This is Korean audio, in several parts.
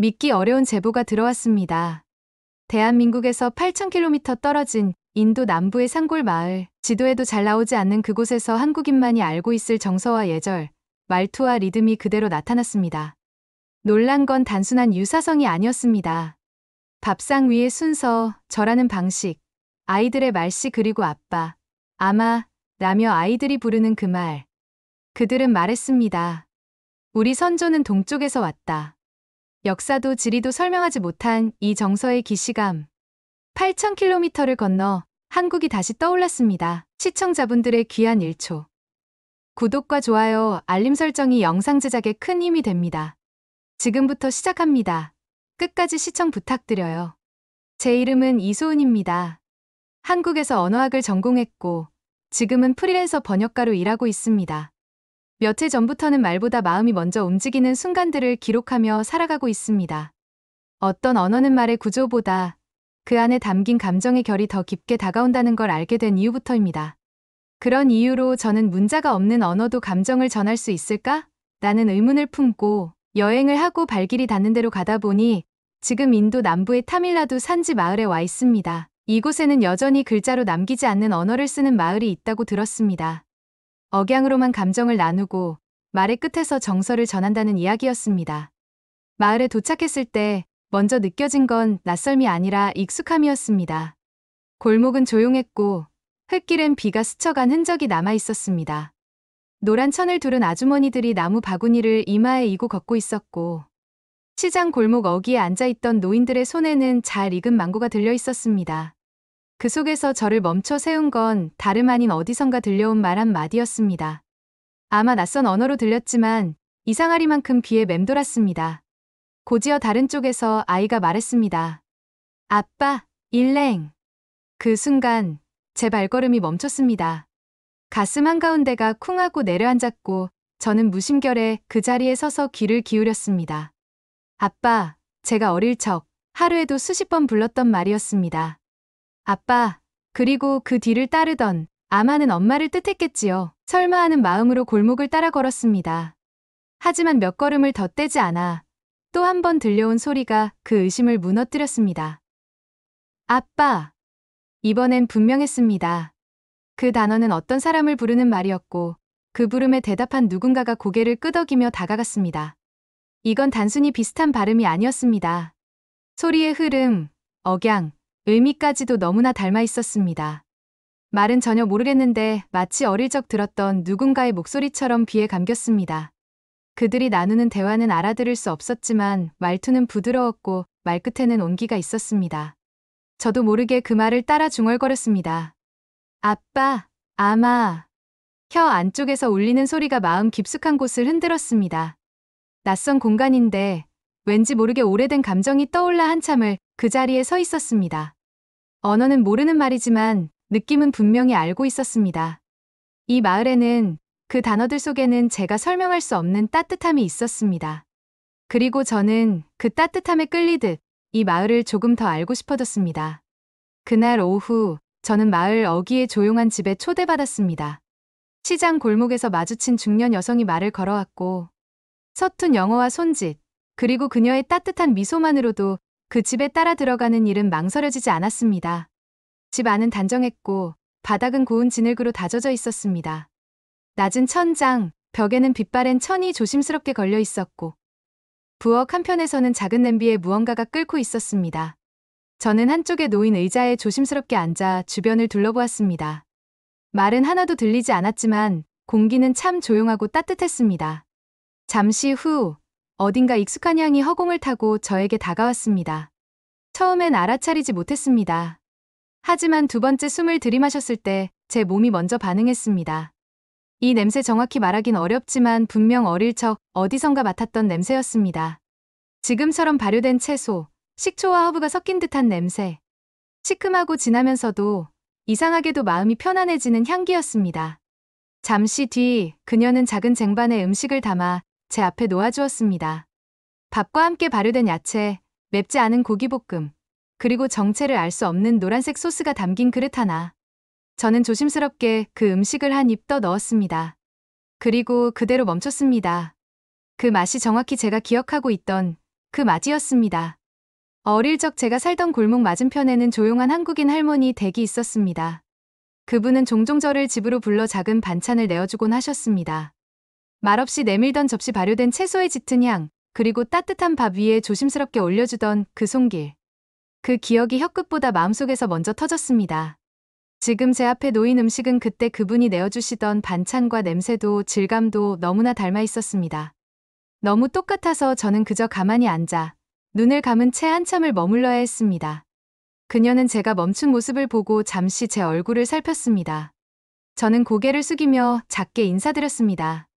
믿기 어려운 제보가 들어왔습니다. 대한민국에서 8,000km 떨어진 인도 남부의 산골 마을, 지도에도 잘 나오지 않는 그곳에서 한국인만이 알고 있을 정서와 예절, 말투와 리듬이 그대로 나타났습니다. 놀란 건 단순한 유사성이 아니었습니다. 밥상 위의 순서, 절하는 방식, 아이들의 말씨 그리고 아빠, 아마, 라며 아이들이 부르는 그 말. 그들은 말했습니다. 우리 선조는 동쪽에서 왔다. 역사도 지리도 설명하지 못한 이 정서의 기시감. 8,000km를 건너 한국이 다시 떠올랐습니다. 시청자분들의 귀한 1초. 구독과 좋아요, 알림 설정이 영상 제작에 큰 힘이 됩니다. 지금부터 시작합니다. 끝까지 시청 부탁드려요. 제 이름은 이소은입니다. 한국에서 언어학을 전공했고, 지금은 프리랜서 번역가로 일하고 있습니다. 몇 해 전부터는 말보다 마음이 먼저 움직이는 순간들을 기록하며 살아가고 있습니다. 어떤 언어는 말의 구조보다 그 안에 담긴 감정의 결이 더 깊게 다가온다는 걸 알게 된 이후부터입니다. 그런 이유로 저는 문자가 없는 언어도 감정을 전할 수 있을까? 라는 의문을 품고 여행을 하고 발길이 닿는 대로 가다 보니 지금 인도 남부의 타밀나두 산지 마을에 와 있습니다. 이곳에는 여전히 글자로 남기지 않는 언어를 쓰는 마을이 있다고 들었습니다. 억양으로만 감정을 나누고 말의 끝에서 정서를 전한다는 이야기였습니다. 마을에 도착했을 때 먼저 느껴진 건 낯설미 아니라 익숙함이었습니다. 골목은 조용했고 흙길엔 비가 스쳐간 흔적이 남아 있었습니다. 노란 천을 두른 아주머니들이 나무 바구니를 이마에 이고 걷고 있었고 시장 골목 어귀에 앉아있던 노인들의 손에는 잘 익은 망고가 들려 있었습니다. 그 속에서 저를 멈춰 세운 건 다름 아닌 어디선가 들려온 말 한마디였습니다. 아마 낯선 언어로 들렸지만 이상하리만큼 귀에 맴돌았습니다. 곧이어 다른 쪽에서 아이가 말했습니다. 아빠, 일랭. 그 순간 제 발걸음이 멈췄습니다. 가슴 한가운데가 쿵 하고 내려앉았고 저는 무심결에 그 자리에 서서 귀를 기울였습니다. 아빠, 제가 어릴 적 하루에도 수십 번 불렀던 말이었습니다. 아빠, 그리고 그 뒤를 따르던 아마는 엄마를 뜻했겠지요. 설마 하는 마음으로 골목을 따라 걸었습니다. 하지만 몇 걸음을 더 떼지 않아 또 한 번 들려온 소리가 그 의심을 무너뜨렸습니다. 아빠. 이번엔 분명했습니다. 그 단어는 어떤 사람을 부르는 말이었고 그 부름에 대답한 누군가가 고개를 끄덕이며 다가갔습니다. 이건 단순히 비슷한 발음이 아니었습니다. 소리의 흐름, 억양, 의미까지도 너무나 닮아 있었습니다. 말은 전혀 모르겠는데 마치 어릴 적 들었던 누군가의 목소리처럼 귀에 감겼습니다. 그들이 나누는 대화는 알아들을 수 없었지만 말투는 부드러웠고 말끝에는 온기가 있었습니다. 저도 모르게 그 말을 따라 중얼거렸습니다. 아빠, 아마. 혀 안쪽에서 울리는 소리가 마음 깊숙한 곳을 흔들었습니다. 낯선 공간인데 왠지 모르게 오래된 감정이 떠올라 한참을 그 자리에 서 있었습니다. 언어는 모르는 말이지만 느낌은 분명히 알고 있었습니다. 이 마을에는 그 단어들 속에는 제가 설명할 수 없는 따뜻함이 있었습니다. 그리고 저는 그 따뜻함에 끌리듯 이 마을을 조금 더 알고 싶어졌습니다. 그날 오후 저는 마을 어귀의 조용한 집에 초대받았습니다. 시장 골목에서 마주친 중년 여성이 말을 걸어왔고 서툰 영어와 손짓, 그리고 그녀의 따뜻한 미소만으로도 그 집에 따라 들어가는 일은 망설여지지 않았습니다. 집 안은 단정했고 바닥은 고운 진흙으로 다져져 있었습니다. 낮은 천장, 벽에는 빛바랜 천이 조심스럽게 걸려 있었고 부엌 한편에서는 작은 냄비에 무언가가 끓고 있었습니다. 저는 한쪽에 놓인 의자에 조심스럽게 앉아 주변을 둘러보았습니다. 말은 하나도 들리지 않았지만 공기는 참 조용하고 따뜻했습니다. 잠시 후 어딘가 익숙한 향이 허공을 타고 저에게 다가왔습니다. 처음엔 알아차리지 못했습니다. 하지만 두 번째 숨을 들이마셨을 때 제 몸이 먼저 반응했습니다. 이 냄새 정확히 말하긴 어렵지만 분명 어릴 적 어디선가 맡았던 냄새였습니다. 지금처럼 발효된 채소, 식초와 허브가 섞인 듯한 냄새. 시큼하고 진하면서도 이상하게도 마음이 편안해지는 향기였습니다. 잠시 뒤 그녀는 작은 쟁반에 음식을 담아 제 앞에 놓아주었습니다. 밥과 함께 발효된 야채, 맵지 않은 고기볶음, 그리고 정체를 알 수 없는 노란색 소스가 담긴 그릇 하나. 저는 조심스럽게 그 음식을 한 입 떠 넣었습니다. 그리고 그대로 멈췄습니다. 그 맛이 정확히 제가 기억하고 있던 그 맞이였습니다. 어릴 적 제가 살던 골목 맞은편에는 조용한 한국인 할머니 댁이 있었습니다. 그분은 종종 저를 집으로 불러 작은 반찬을 내어주곤 하셨습니다. 말없이 내밀던 접시 발효된 채소의 짙은 향, 그리고 따뜻한 밥 위에 조심스럽게 올려주던 그 손길. 그 기억이 혀끝보다 마음속에서 먼저 터졌습니다. 지금 제 앞에 놓인 음식은 그때 그분이 내어주시던 반찬과 냄새도 질감도 너무나 닮아 있었습니다. 너무 똑같아서 저는 그저 가만히 앉아 눈을 감은 채 한참을 머물러야 했습니다. 그녀는 제가 멈춘 모습을 보고 잠시 제 얼굴을 살폈습니다. 저는 고개를 숙이며 작게 인사드렸습니다.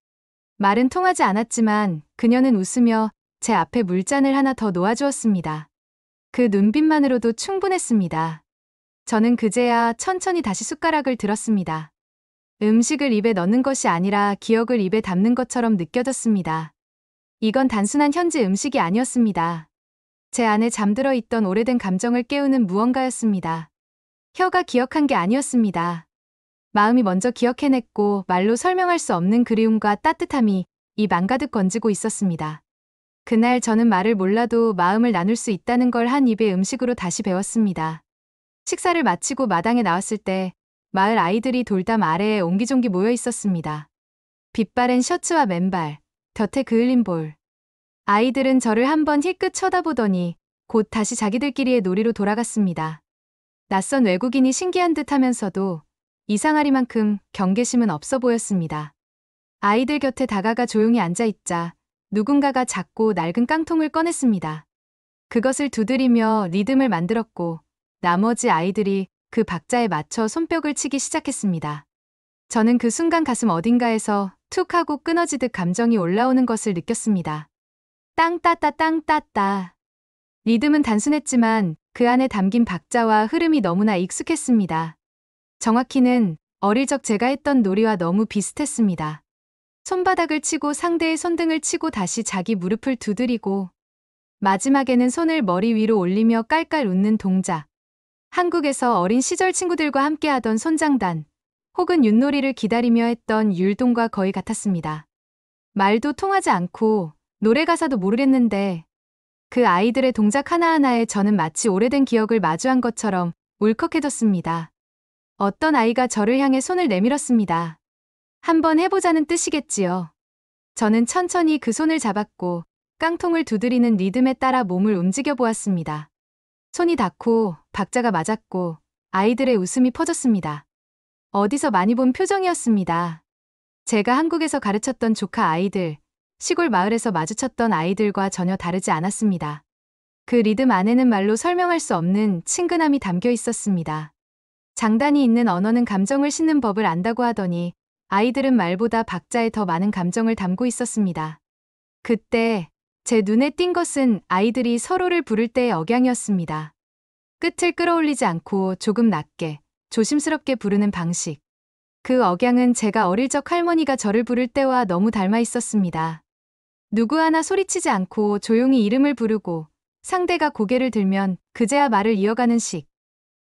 말은 통하지 않았지만 그녀는 웃으며 제 앞에 물잔을 하나 더 놓아주었습니다. 그 눈빛만으로도 충분했습니다. 저는 그제야 천천히 다시 숟가락을 들었습니다. 음식을 입에 넣는 것이 아니라 기억을 입에 담는 것처럼 느껴졌습니다. 이건 단순한 현지 음식이 아니었습니다. 제 안에 잠들어 있던 오래된 감정을 깨우는 무언가였습니다. 혀가 기억한 게 아니었습니다. 마음이 먼저 기억해냈고 말로 설명할 수 없는 그리움과 따뜻함이 입 안가득 건지고 있었습니다. 그날 저는 말을 몰라도 마음을 나눌 수 있다는 걸 한 입의 음식으로 다시 배웠습니다. 식사를 마치고 마당에 나왔을 때 마을 아이들이 돌담 아래에 옹기종기 모여 있었습니다. 빛바랜 셔츠와 맨발, 곁에 그을린 볼. 아이들은 저를 한번 힐끗 쳐다보더니 곧 다시 자기들끼리의 놀이로 돌아갔습니다. 낯선 외국인이 신기한 듯 하면서도 이상하리만큼 경계심은 없어 보였습니다. 아이들 곁에 다가가 조용히 앉아있자 누군가가 작고 낡은 깡통을 꺼냈습니다. 그것을 두드리며 리듬을 만들었고 나머지 아이들이 그 박자에 맞춰 손뼉을 치기 시작했습니다. 저는 그 순간 가슴 어딘가에서 툭 하고 끊어지듯 감정이 올라오는 것을 느꼈습니다. 땅따따 땅따따. 리듬은 단순했지만 그 안에 담긴 박자와 흐름이 너무나 익숙했습니다. 정확히는 어릴 적 제가 했던 놀이와 너무 비슷했습니다. 손바닥을 치고 상대의 손등을 치고 다시 자기 무릎을 두드리고 마지막에는 손을 머리 위로 올리며 깔깔 웃는 동작. 한국에서 어린 시절 친구들과 함께 하던 손장단 혹은 윷놀이를 기다리며 했던 율동과 거의 같았습니다. 말도 통하지 않고 노래 가사도 모르겠는데 그 아이들의 동작 하나하나에 저는 마치 오래된 기억을 마주한 것처럼 울컥해졌습니다. 어떤 아이가 저를 향해 손을 내밀었습니다. 한번 해보자는 뜻이겠지요. 저는 천천히 그 손을 잡았고 깡통을 두드리는 리듬에 따라 몸을 움직여 보았습니다. 손이 닿고 박자가 맞았고 아이들의 웃음이 퍼졌습니다. 어디서 많이 본 표정이었습니다. 제가 한국에서 가르쳤던 조카 아이들, 시골 마을에서 마주쳤던 아이들과 전혀 다르지 않았습니다. 그 리듬 안에는 말로 설명할 수 없는 친근함이 담겨 있었습니다. 장단이 있는 언어는 감정을 싣는 법을 안다고 하더니 아이들은 말보다 박자에 더 많은 감정을 담고 있었습니다. 그때 제 눈에 띈 것은 아이들이 서로를 부를 때의 억양이었습니다. 끝을 끌어올리지 않고 조금 낮게, 조심스럽게 부르는 방식. 그 억양은 제가 어릴 적 할머니가 저를 부를 때와 너무 닮아 있었습니다. 누구 하나 소리치지 않고 조용히 이름을 부르고 상대가 고개를 들면 그제야 말을 이어가는 식.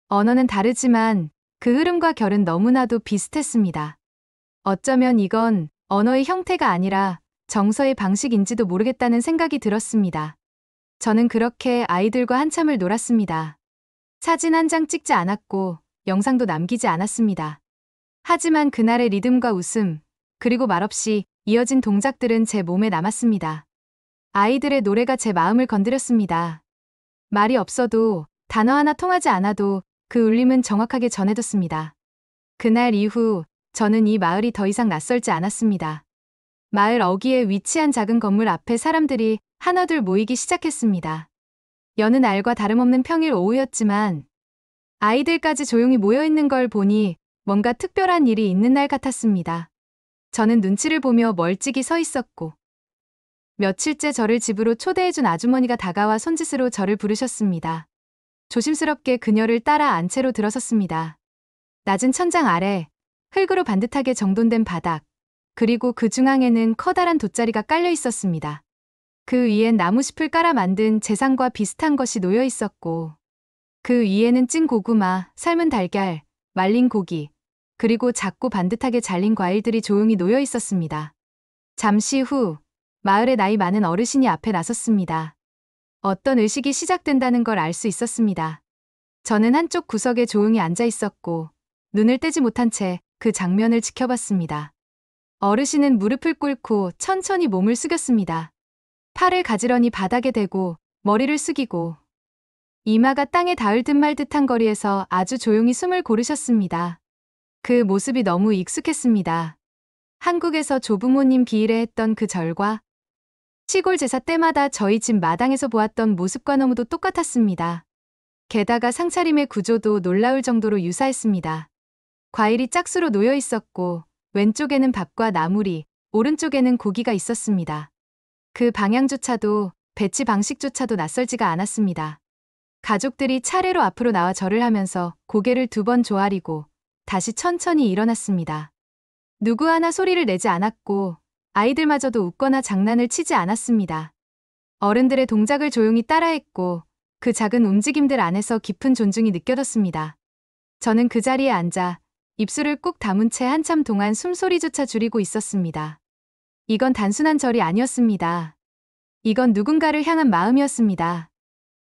언어는 다르지만 그 흐름과 결은 너무나도 비슷했습니다. 어쩌면 이건 언어의 형태가 아니라 정서의 방식인지도 모르겠다는 생각이 들었습니다. 저는 그렇게 아이들과 한참을 놀았습니다. 사진 한 장 찍지 않았고 영상도 남기지 않았습니다. 하지만 그날의 리듬과 웃음, 그리고 말없이 이어진 동작들은 제 몸에 남았습니다. 아이들의 노래가 제 마음을 건드렸습니다. 말이 없어도 단어 하나 통하지 않아도 그 울림은 정확하게 전해졌습니다. 그날 이후 저는 이 마을이 더 이상 낯설지 않았습니다. 마을 어귀에 위치한 작은 건물 앞에 사람들이 하나둘 모이기 시작했습니다. 여느 날과 다름없는 평일 오후였지만 아이들까지 조용히 모여있는 걸 보니 뭔가 특별한 일이 있는 날 같았습니다. 저는 눈치를 보며 멀찍이 서 있었고 며칠째 저를 집으로 초대해준 아주머니가 다가와 손짓으로 저를 부르셨습니다. 조심스럽게 그녀를 따라 안채로 들어섰습니다. 낮은 천장 아래 흙으로 반듯하게 정돈된 바닥, 그리고 그 중앙에는 커다란 돗자리가 깔려 있었습니다. 그 위엔 나무숲을 깔아 만든 제상과 비슷한 것이 놓여 있었고 그 위에는 찐 고구마, 삶은 달걀, 말린 고기, 그리고 작고 반듯하게 잘린 과일들이 조용히 놓여 있었습니다. 잠시 후 마을의 나이 많은 어르신이 앞에 나섰습니다. 어떤 의식이 시작된다는 걸 알 수 있었습니다. 저는 한쪽 구석에 조용히 앉아 있었고 눈을 떼지 못한 채 그 장면을 지켜봤습니다. 어르신은 무릎을 꿇고 천천히 몸을 숙였습니다. 팔을 가지런히 바닥에 대고 머리를 숙이고 이마가 땅에 닿을 듯 말 듯한 거리에서 아주 조용히 숨을 고르셨습니다. 그 모습이 너무 익숙했습니다. 한국에서 조부모님 기일에 했던 그 절과 시골 제사 때마다 저희 집 마당에서 보았던 모습과 너무도 똑같았습니다. 게다가 상차림의 구조도 놀라울 정도로 유사했습니다. 과일이 짝수로 놓여 있었고 왼쪽에는 밥과 나물이, 오른쪽에는 고기가 있었습니다. 그 방향조차도 배치 방식조차도 낯설지가 않았습니다. 가족들이 차례로 앞으로 나와 절을 하면서 고개를 2번 조아리고 다시 천천히 일어났습니다. 누구 하나 소리를 내지 않았고 아이들마저도 웃거나 장난을 치지 않았습니다. 어른들의 동작을 조용히 따라했고 그 작은 움직임들 안에서 깊은 존중이 느껴졌습니다. 저는 그 자리에 앉아 입술을 꾹 다문 채 한참 동안 숨소리조차 줄이고 있었습니다. 이건 단순한 절이 아니었습니다. 이건 누군가를 향한 마음이었습니다.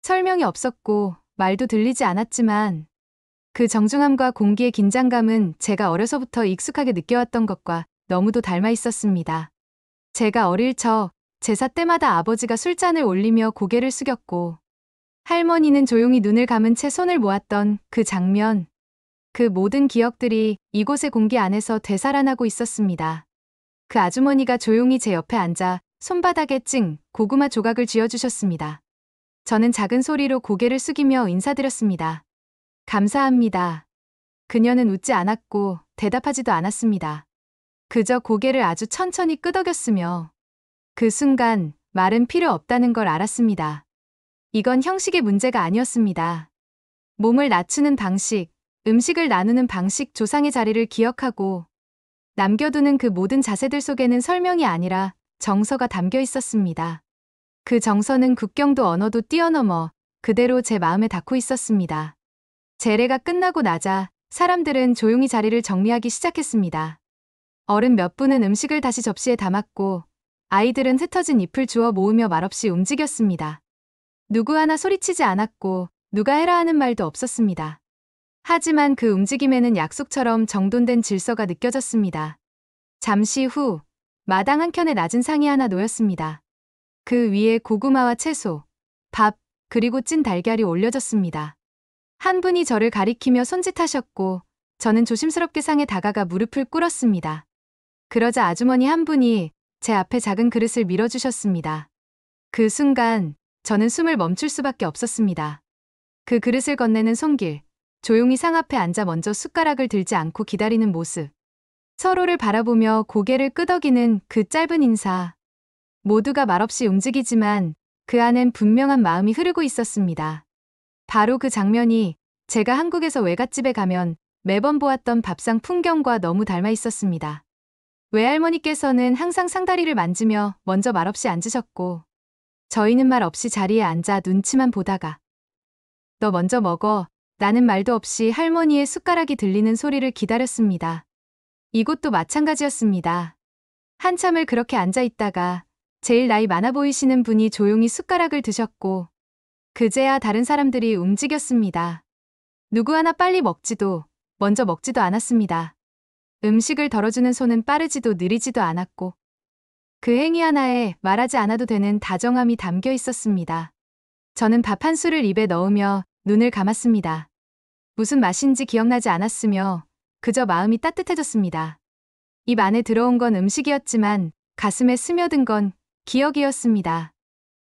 설명이 없었고 말도 들리지 않았지만 그 정중함과 공기의 긴장감은 제가 어려서부터 익숙하게 느껴왔던 것과 너무도 닮아 있었습니다. 제가 어릴 적 제사 때마다 아버지가 술잔을 올리며 고개를 숙였고 할머니는 조용히 눈을 감은 채 손을 모았던 그 장면, 그 모든 기억들이 이곳의 공기 안에서 되살아나고 있었습니다. 그 아주머니가 조용히 제 옆에 앉아 손바닥에 고구마 조각을 쥐어주셨습니다. 저는 작은 소리로 고개를 숙이며 인사드렸습니다. 감사합니다. 그녀는 웃지 않았고 대답하지도 않았습니다. 그저 고개를 아주 천천히 끄덕였으며 그 순간 말은 필요 없다는 걸 알았습니다. 이건 형식의 문제가 아니었습니다. 몸을 낮추는 방식, 음식을 나누는 방식, 조상의 자리를 기억하고 남겨두는 그 모든 자세들 속에는 설명이 아니라 정서가 담겨 있었습니다. 그 정서는 국경도 언어도 뛰어넘어 그대로 제 마음에 닿고 있었습니다. 제례가 끝나고 나자 사람들은 조용히 자리를 정리하기 시작했습니다. 어른 몇 분은 음식을 다시 접시에 담았고 아이들은 흩어진 잎을 주워 모으며 말없이 움직였습니다. 누구 하나 소리치지 않았고 누가 해라 하는 말도 없었습니다. 하지만 그 움직임에는 약속처럼 정돈된 질서가 느껴졌습니다. 잠시 후 마당 한켠에 낮은 상이 하나 놓였습니다. 그 위에 고구마와 채소, 밥, 그리고 찐 달걀이 올려졌습니다. 한 분이 저를 가리키며 손짓하셨고 저는 조심스럽게 상에 다가가 무릎을 꿇었습니다. 그러자 아주머니 한 분이 제 앞에 작은 그릇을 밀어주셨습니다. 그 순간 저는 숨을 멈출 수밖에 없었습니다. 그 그릇을 건네는 손길, 조용히 상 앞에 앉아 먼저 숟가락을 들지 않고 기다리는 모습, 서로를 바라보며 고개를 끄덕이는 그 짧은 인사, 모두가 말없이 움직이지만 그 안엔 분명한 마음이 흐르고 있었습니다. 바로 그 장면이 제가 한국에서 외갓집에 가면 매번 보았던 밥상 풍경과 너무 닮아 있었습니다. 외할머니께서는 항상 상다리를 만지며 먼저 말없이 앉으셨고 저희는 말 없이 자리에 앉아 눈치만 보다가 너 먼저 먹어, 나는 말도 없이 할머니의 숟가락이 들리는 소리를 기다렸습니다. 이곳도 마찬가지였습니다. 한참을 그렇게 앉아 있다가 제일 나이 많아 보이시는 분이 조용히 숟가락을 드셨고 그제야 다른 사람들이 움직였습니다. 누구 하나 빨리 먹지도 먼저 먹지도 않았습니다. 음식을 덜어주는 손은 빠르지도 느리지도 않았고 그 행위 하나에 말하지 않아도 되는 다정함이 담겨 있었습니다. 저는 밥 한 술을 입에 넣으며 눈을 감았습니다. 무슨 맛인지 기억나지 않았으며 그저 마음이 따뜻해졌습니다. 입 안에 들어온 건 음식이었지만 가슴에 스며든 건 기억이었습니다.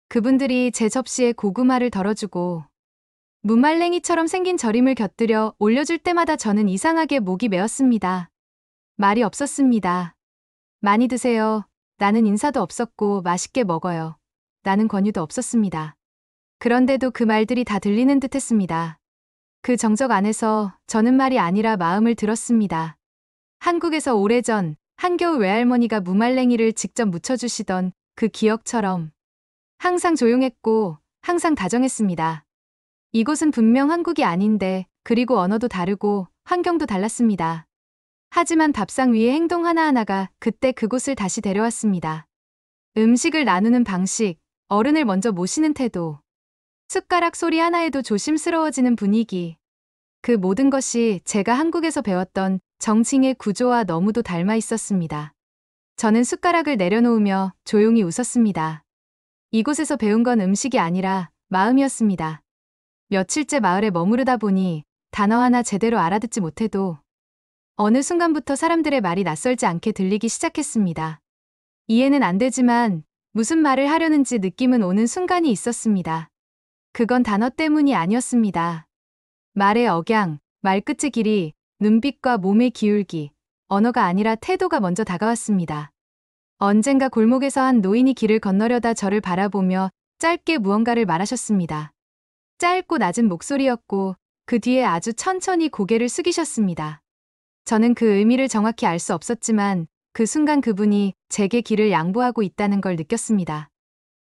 그분들이 제 접시에 고구마를 덜어주고 무말랭이처럼 생긴 절임을 곁들여 올려줄 때마다 저는 이상하게 목이 메었습니다. 말이 없었습니다. 많이 드세요. 나는 인사도 없었고 맛있게 먹어요. 나는 권유도 없었습니다. 그런데도 그 말들이 다 들리는 듯 했습니다. 그 정적 안에서 저는 말이 아니라 마음을 들었습니다. 한국에서 오래전 한겨울 외할머니가 무말랭이를 직접 무쳐주시던 그 기억처럼 항상 조용했고 항상 다정했습니다. 이곳은 분명 한국이 아닌데 그리고 언어도 다르고 환경도 달랐습니다. 하지만 밥상 위의 행동 하나하나가 그때 그곳을 다시 데려왔습니다. 음식을 나누는 방식, 어른을 먼저 모시는 태도, 숟가락 소리 하나에도 조심스러워지는 분위기. 그 모든 것이 제가 한국에서 배웠던 정칭의 구조와 너무도 닮아 있었습니다. 저는 숟가락을 내려놓으며 조용히 웃었습니다. 이곳에서 배운 건 음식이 아니라 마음이었습니다. 며칠째 마을에 머무르다 보니 단어 하나 제대로 알아듣지 못해도 어느 순간부터 사람들의 말이 낯설지 않게 들리기 시작했습니다. 이해는 안 되지만 무슨 말을 하려는지 느낌은 오는 순간이 있었습니다. 그건 단어 때문이 아니었습니다. 말의 억양, 말끝의 길이, 눈빛과 몸의 기울기, 언어가 아니라 태도가 먼저 다가왔습니다. 언젠가 골목에서 한 노인이 길을 건너려다 저를 바라보며 짧게 무언가를 말하셨습니다. 짧고 낮은 목소리였고 그 뒤에 아주 천천히 고개를 숙이셨습니다. 저는 그 의미를 정확히 알 수 없었지만 그 순간 그분이 제게 길을 양보하고 있다는 걸 느꼈습니다.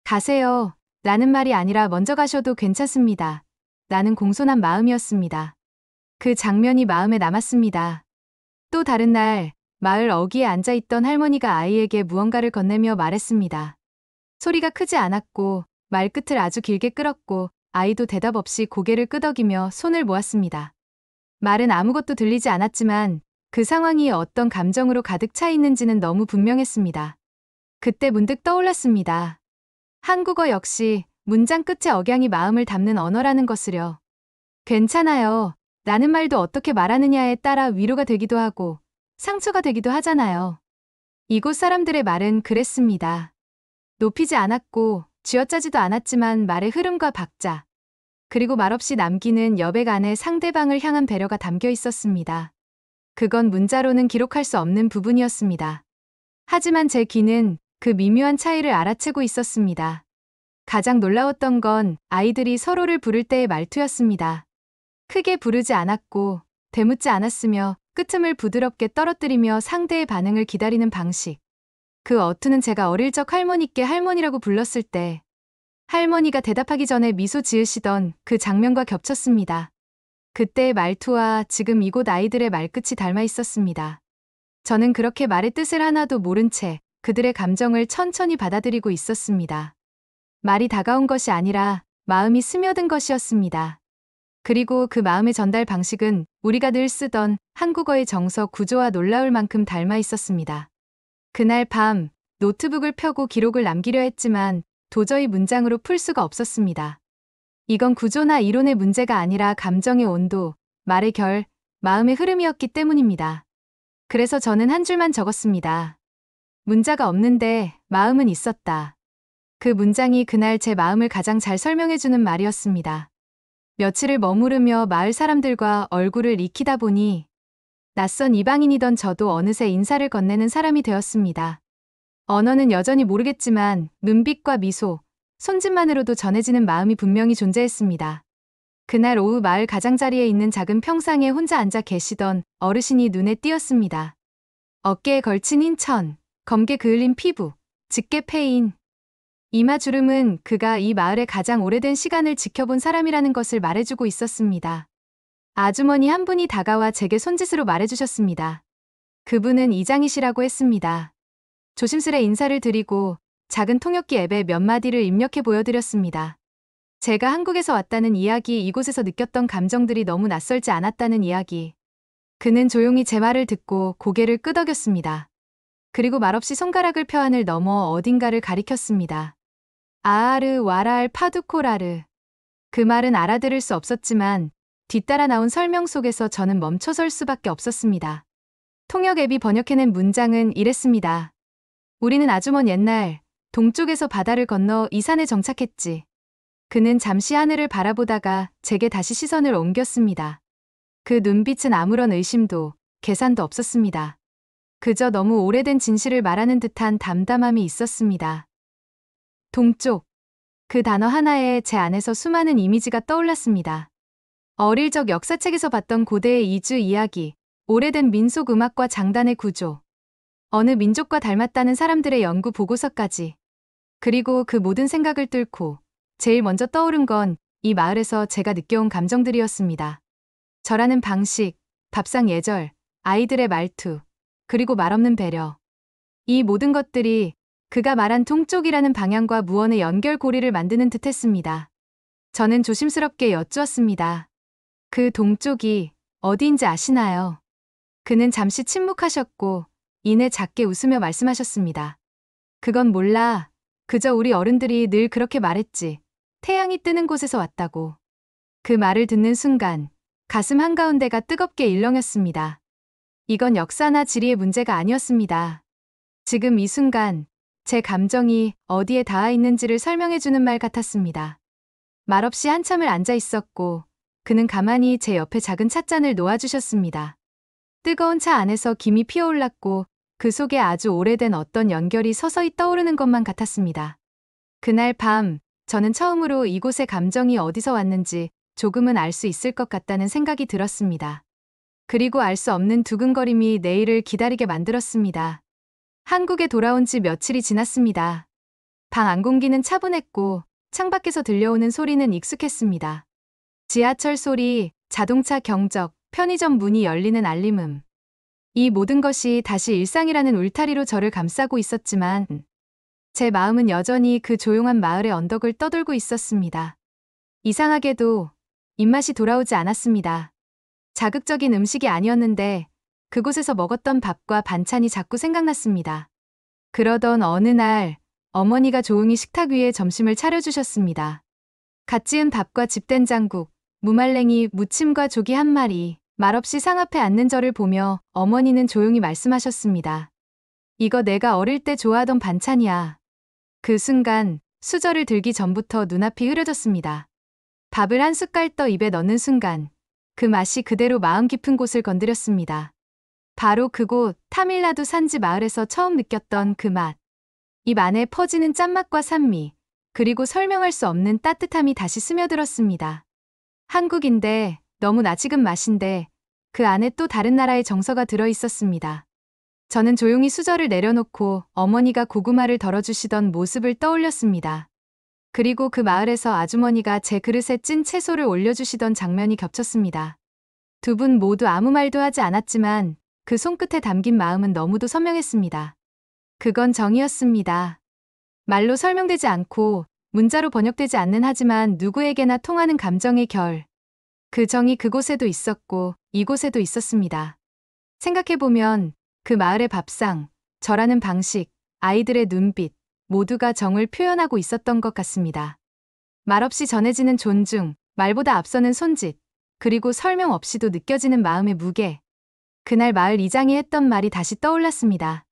가세요. 라는 말이 아니라 먼저 가셔도 괜찮습니다. 라는 공손한 마음이었습니다. 그 장면이 마음에 남았습니다. 또 다른 날, 마을 어귀에 앉아있던 할머니가 아이에게 무언가를 건네며 말했습니다. 소리가 크지 않았고 말끝을 아주 길게 끌었고 아이도 대답 없이 고개를 끄덕이며 손을 모았습니다. 말은 아무것도 들리지 않았지만 그 상황이 어떤 감정으로 가득 차 있는지는 너무 분명했습니다. 그때 문득 떠올랐습니다. 한국어 역시 문장 끝의 억양이 마음을 담는 언어라는 것을요. 괜찮아요. 라는 말도 어떻게 말하느냐에 따라 위로가 되기도 하고 상처가 되기도 하잖아요. 이곳 사람들의 말은 그랬습니다. 높이지 않았고 쥐어짜지도 않았지만 말의 흐름과 박자, 그리고 말없이 남기는 여백 안에 상대방을 향한 배려가 담겨 있었습니다. 그건 문자로는 기록할 수 없는 부분이었습니다. 하지만 제 귀는 그 미묘한 차이를 알아채고 있었습니다. 가장 놀라웠던 건 아이들이 서로를 부를 때의 말투였습니다. 크게 부르지 않았고 되묻지 않았으며 끄틈을 부드럽게 떨어뜨리며 상대의 반응을 기다리는 방식. 그 어투는 제가 어릴 적 할머니께 할머니라고 불렀을 때 할머니가 대답하기 전에 미소 지으시던 그 장면과 겹쳤습니다. 그때의 말투와 지금 이곳 아이들의 말끝이 닮아 있었습니다. 저는 그렇게 말의 뜻을 하나도 모른 채 그들의 감정을 천천히 받아들이고 있었습니다. 말이 다가온 것이 아니라 마음이 스며든 것이었습니다. 그리고 그 마음의 전달 방식은 우리가 늘 쓰던 한국어의 정서 구조와 놀라울 만큼 닮아 있었습니다. 그날 밤 노트북을 펴고 기록을 남기려 했지만 도저히 문장으로 풀 수가 없었습니다. 이건 구조나 이론의 문제가 아니라 감정의 온도, 말의 결, 마음의 흐름이었기 때문입니다. 그래서 저는 한 줄만 적었습니다. 문자가 없는데 마음은 있었다. 그 문장이 그날 제 마음을 가장 잘 설명해주는 말이었습니다. 며칠을 머무르며 마을 사람들과 얼굴을 익히다 보니 낯선 이방인이던 저도 어느새 인사를 건네는 사람이 되었습니다. 언어는 여전히 모르겠지만 눈빛과 미소, 손짓만으로도 전해지는 마음이 분명히 존재했습니다. 그날 오후 마을 가장자리에 있는 작은 평상에 혼자 앉아 계시던 어르신이 눈에 띄었습니다. 어깨에 걸친 흰 천, 검게 그을린 피부, 짙게 패인 이마주름은 그가 이 마을에 가장 오래된 시간을 지켜본 사람이라는 것을 말해주고 있었습니다. 아주머니 한 분이 다가와 제게 손짓으로 말해주셨습니다. 그분은 이장이시라고 했습니다. 조심스레 인사를 드리고 작은 통역기 앱에 몇 마디를 입력해 보여드렸습니다. 제가 한국에서 왔다는 이야기, 이곳에서 느꼈던 감정들이 너무 낯설지 않았다는 이야기. 그는 조용히 제 말을 듣고 고개를 끄덕였습니다. 그리고 말없이 손가락을 펴 하늘 넘어 어딘가를 가리켰습니다. 아아르 와라알 파두코라르. 그 말은 알아들을 수 없었지만 뒤따라 나온 설명 속에서 저는 멈춰설 수밖에 없었습니다. 통역 앱이 번역해낸 문장은 이랬습니다. 우리는 아주 먼 옛날 동쪽에서 바다를 건너 이 산에 정착했지. 그는 잠시 하늘을 바라보다가 제게 다시 시선을 옮겼습니다. 그 눈빛은 아무런 의심도 계산도 없었습니다. 그저 너무 오래된 진실을 말하는 듯한 담담함이 있었습니다. 동쪽. 그 단어 하나에 제 안에서 수많은 이미지가 떠올랐습니다. 어릴 적 역사책에서 봤던 고대의 이주 이야기, 오래된 민속 음악과 장단의 구조, 어느 민족과 닮았다는 사람들의 연구 보고서까지. 그리고 그 모든 생각을 뚫고 제일 먼저 떠오른 건 이 마을에서 제가 느껴온 감정들이었습니다. 절하는 방식, 밥상 예절, 아이들의 말투, 그리고 말없는 배려. 이 모든 것들이 그가 말한 동쪽이라는 방향과 무언의 연결고리를 만드는 듯했습니다. 저는 조심스럽게 여쭈었습니다. 그 동쪽이 어디인지 아시나요? 그는 잠시 침묵하셨고 이내 작게 웃으며 말씀하셨습니다. 그건 몰라. 그저 우리 어른들이 늘 그렇게 말했지. 태양이 뜨는 곳에서 왔다고. 그 말을 듣는 순간 가슴 한가운데가 뜨겁게 일렁였습니다. 이건 역사나 지리의 문제가 아니었습니다. 지금 이 순간 제 감정이 어디에 닿아 있는지를 설명해주는 말 같았습니다. 말없이 한참을 앉아 있었고 그는 가만히 제 옆에 작은 찻잔을 놓아주셨습니다. 뜨거운 차 안에서 김이 피어올랐고 그 속에 아주 오래된 어떤 연결이 서서히 떠오르는 것만 같았습니다. 그날 밤 저는 처음으로 이곳의 감정이 어디서 왔는지 조금은 알 수 있을 것 같다는 생각이 들었습니다. 그리고 알 수 없는 두근거림이 내일을 기다리게 만들었습니다. 한국에 돌아온 지 며칠이 지났습니다. 방 안 공기는 차분했고 창밖에서 들려오는 소리는 익숙했습니다. 지하철 소리, 자동차 경적, 편의점 문이 열리는 알림음. 이 모든 것이 다시 일상이라는 울타리로 저를 감싸고 있었지만 제 마음은 여전히 그 조용한 마을의 언덕을 떠돌고 있었습니다. 이상하게도 입맛이 돌아오지 않았습니다. 자극적인 음식이 아니었는데 그곳에서 먹었던 밥과 반찬이 자꾸 생각났습니다. 그러던 어느 날 어머니가 조용히 식탁 위에 점심을 차려주셨습니다. 갓 지은 밥과 집된장국, 무말랭이, 무침과 조기 한 마리. 말없이 상 앞에 앉는 저를 보며 어머니는 조용히 말씀하셨습니다. 이거 내가 어릴 때 좋아하던 반찬이야. 그 순간 수저를 들기 전부터 눈앞이 흐려졌습니다. 밥을 한 숟갈 떠 입에 넣는 순간 그 맛이 그대로 마음 깊은 곳을 건드렸습니다. 바로 그곳 타밀나두 산지 마을에서 처음 느꼈던 그 맛. 입 안에 퍼지는 짠맛과 산미, 그리고 설명할 수 없는 따뜻함이 다시 스며들었습니다. 한국인데 너무 낯익은 맛인데 그 안에 또 다른 나라의 정서가 들어 있었습니다. 저는 조용히 수저를 내려놓고 어머니가 고구마를 덜어주시던 모습을 떠올렸습니다. 그리고 그 마을에서 아주머니가 제 그릇에 찐 채소를 올려주시던 장면이 겹쳤습니다. 두 분 모두 아무 말도 하지 않았지만 그 손끝에 담긴 마음은 너무도 선명했습니다. 그건 정이었습니다. 말로 설명되지 않고 문자로 번역되지 않는 하지만 누구에게나 통하는 감정의 결. 그 정이 그곳에도 있었고 이곳에도 있었습니다. 생각해보면 그 마을의 밥상, 절하는 방식, 아이들의 눈빛, 모두가 정을 표현하고 있었던 것 같습니다. 말없이 전해지는 존중, 말보다 앞서는 손짓, 그리고 설명 없이도 느껴지는 마음의 무게. 그날 마을 이장이 했던 말이 다시 떠올랐습니다.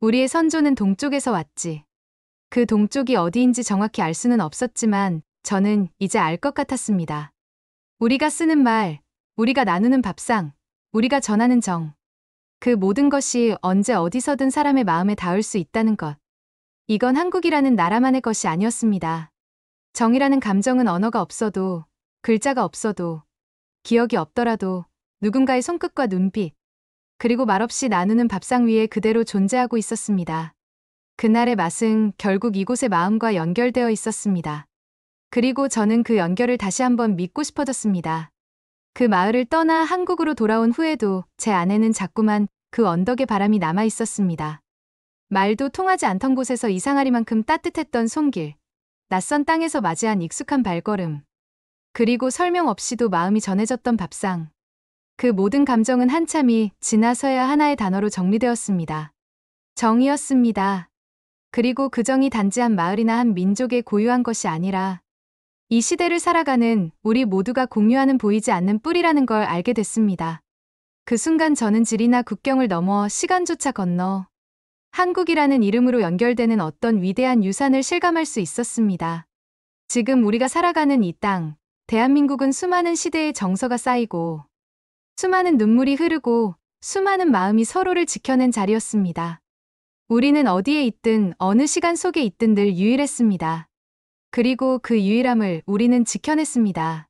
우리의 선조는 동쪽에서 왔지. 그 동쪽이 어디인지 정확히 알 수는 없었지만 저는 이제 알 것 같았습니다. 우리가 쓰는 말, 우리가 나누는 밥상, 우리가 전하는 정. 그 모든 것이 언제 어디서든 사람의 마음에 닿을 수 있다는 것. 이건 한국이라는 나라만의 것이 아니었습니다. 정이라는 감정은 언어가 없어도, 글자가 없어도, 기억이 없더라도 누군가의 손끝과 눈빛, 그리고 말없이 나누는 밥상 위에 그대로 존재하고 있었습니다. 그날의 맛은 결국 이곳의 마음과 연결되어 있었습니다. 그리고 저는 그 연결을 다시 한번 믿고 싶어졌습니다. 그 마을을 떠나 한국으로 돌아온 후에도 제 안에는 자꾸만 그 언덕의 바람이 남아 있었습니다. 말도 통하지 않던 곳에서 이상하리만큼 따뜻했던 손길, 낯선 땅에서 맞이한 익숙한 발걸음, 그리고 설명 없이도 마음이 전해졌던 밥상. 그 모든 감정은 한참이 지나서야 하나의 단어로 정리되었습니다. 정이었습니다. 그리고 그 정이 단지 한 마을이나 한 민족의 고유한 것이 아니라 이 시대를 살아가는 우리 모두가 공유하는 보이지 않는 뿌리라는 걸 알게 됐습니다. 그 순간 저는 지리나 국경을 넘어 시간조차 건너 한국이라는 이름으로 연결되는 어떤 위대한 유산을 실감할 수 있었습니다. 지금 우리가 살아가는 이 땅, 대한민국은 수많은 시대의 정서가 쌓이고 수많은 눈물이 흐르고 수많은 마음이 서로를 지켜낸 자리였습니다. 우리는 어디에 있든 어느 시간 속에 있든 늘 유일했습니다. 그리고 그 유일함을 우리는 지켜냈습니다.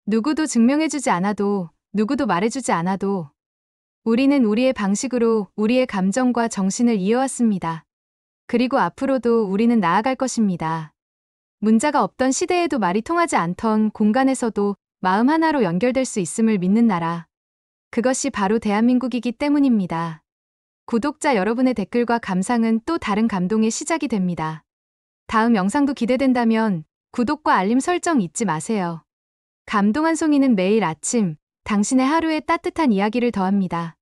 누구도 증명해주지 않아도, 누구도 말해주지 않아도 우리는 우리의 방식으로 우리의 감정과 정신을 이어왔습니다. 그리고 앞으로도 우리는 나아갈 것입니다. 문자가 없던 시대에도 말이 통하지 않던 공간에서도 마음 하나로 연결될 수 있음을 믿는 나라. 그것이 바로 대한민국이기 때문입니다. 구독자 여러분의 댓글과 감상은 또 다른 감동의 시작이 됩니다. 다음 영상도 기대된다면 구독과 알림 설정 잊지 마세요. 감동 한 송이는 매일 아침 당신의 하루에 따뜻한 이야기를 더합니다.